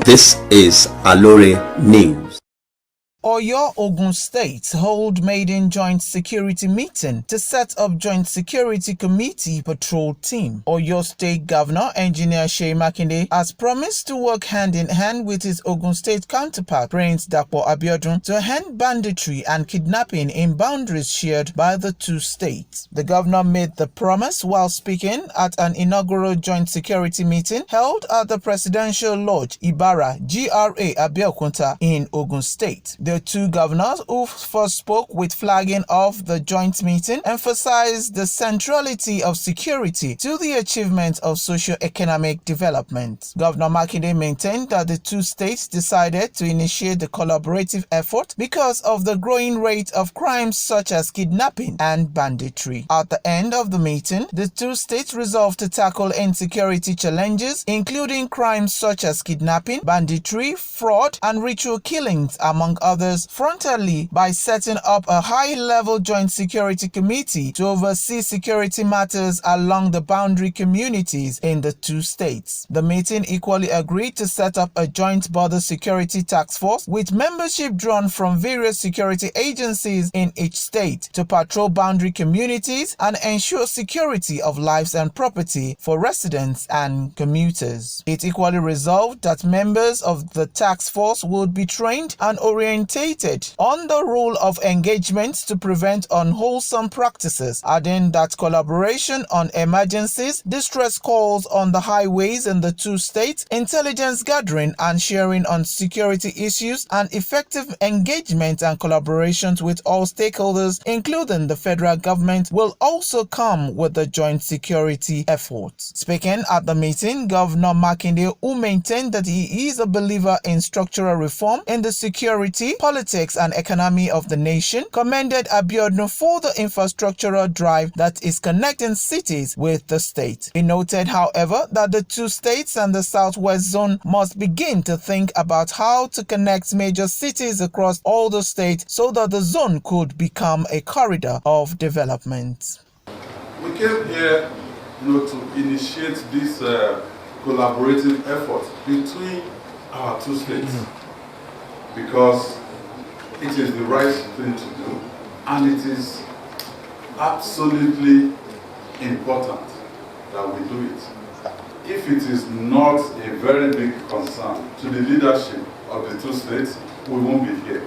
This is Alore News. Oyo-Ogun States hold maiden joint security meeting to set up joint security committee patrol team. Oyo State Governor Engineer Seyi Makinde has promised to work hand in hand with his Ogun State counterpart Prince Dapo Abiodun to end banditry and kidnapping in boundaries shared by the two states. The governor made the promise while speaking at an inaugural joint security meeting held at the Presidential Lodge, Ibara, GRA, Abeokuta in Ogun State. The two governors who first spoke with flagging of the joint meeting emphasized the centrality of security to the achievement of socio-economic development. Governor Makinde maintained that the two states decided to initiate the collaborative effort because of the growing rate of crimes such as kidnapping and banditry. At the end of the meeting, the two states resolved to tackle insecurity challenges, including crimes such as kidnapping, banditry, fraud, and ritual killings, among others, frontally by setting up a high-level joint security committee to oversee security matters along the boundary communities in the two states. The meeting equally agreed to set up a joint border security task force with membership drawn from various security agencies in each state to patrol boundary communities and ensure security of lives and property for residents and commuters. It equally resolved that members of the task force would be trained and orientated on the rule of engagement to prevent unwholesome practices, adding that collaboration on emergencies, distress calls on the highways in the two states, intelligence gathering and sharing on security issues, and effective engagement and collaborations with all stakeholders, including the federal government, will also come with the joint security effort. Speaking at the meeting, Governor Makinde, who maintained that he is a believer in structural reform in the security, politics and economy of the nation, commended Abiodun for the infrastructural drive that is connecting cities with the state. He noted, however, that the two states and the Southwest Zone must begin to think about how to connect major cities across all the states so that the zone could become a corridor of development. We came here, to initiate this collaborative effort between our two states because it is the right thing to do, and it is absolutely important that we do it. If it is not a very big concern to the leadership of the two states, we won't be here.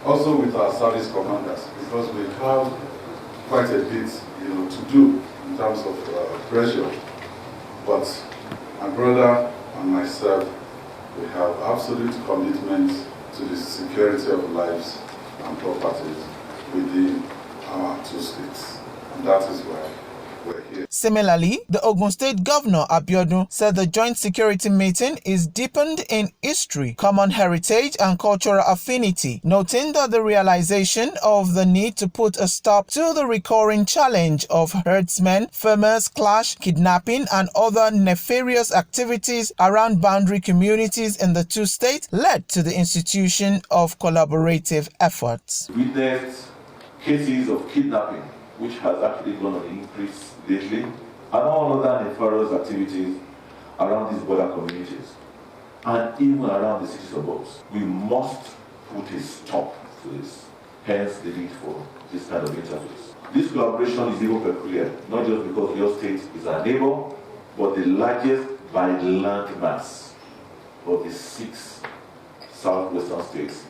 Also with our service commanders, because we have quite a bit to do in terms of pressure. But my brother and myself, we have absolute commitment to the security of lives and properties within our two states. And that is why we're here. Similarly, the Ogun State Governor Abiodun said the joint security meeting is deepened in history, common heritage and cultural affinity, noting that the realization of the need to put a stop to the recurring challenge of herdsmen, farmers clash, kidnapping and other nefarious activities around boundary communities in the two states led to the institution of collaborative efforts. Witnessed cases of kidnapping, which has actually gone on increase lately, and all other nefarious activities around these border communities, and even around the city suburbs. We must put a stop to this, hence the need for this kind of interface. This collaboration is even peculiar, not just because your state is our neighbor, but the largest by land mass of the 6 southwestern states,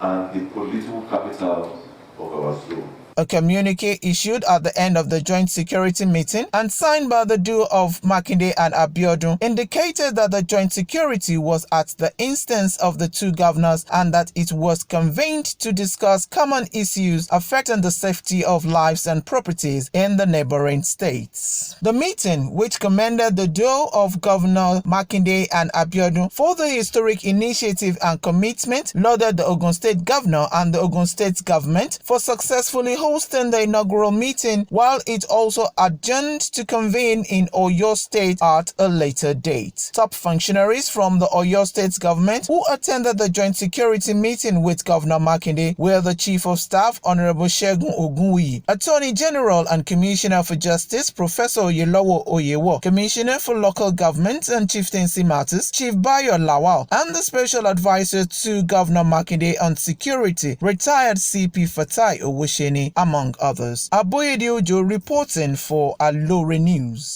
and the political capital of our zone. A communique issued at the end of the joint security meeting and signed by the duo of Makinde and Abiodun indicated that the joint security was at the instance of the two governors and that it was convened to discuss common issues affecting the safety of lives and properties in the neighboring states. The meeting, which commended the duo of Governor Makinde and Abiodun for the historic initiative and commitment, lauded the Ogun State Governor and the Ogun State government for successfully hosting the inaugural meeting, while it also adjourned to convene in Oyo State at a later date. Top functionaries from the Oyo State government who attended the joint security meeting with Governor Makinde were the Chief of Staff, Honorable Segun Ogunwuyi, Attorney General and Commissioner for Justice, Professor Oyelowo Oyewo, Commissioner for Local Government and Chieftaincy Matters, Chief Bayo Lawal, and the Special Advisor to Governor Makinde on Security, retired CP Fatai Owusheni, among others. Aboyede Ojo reporting for Alore News.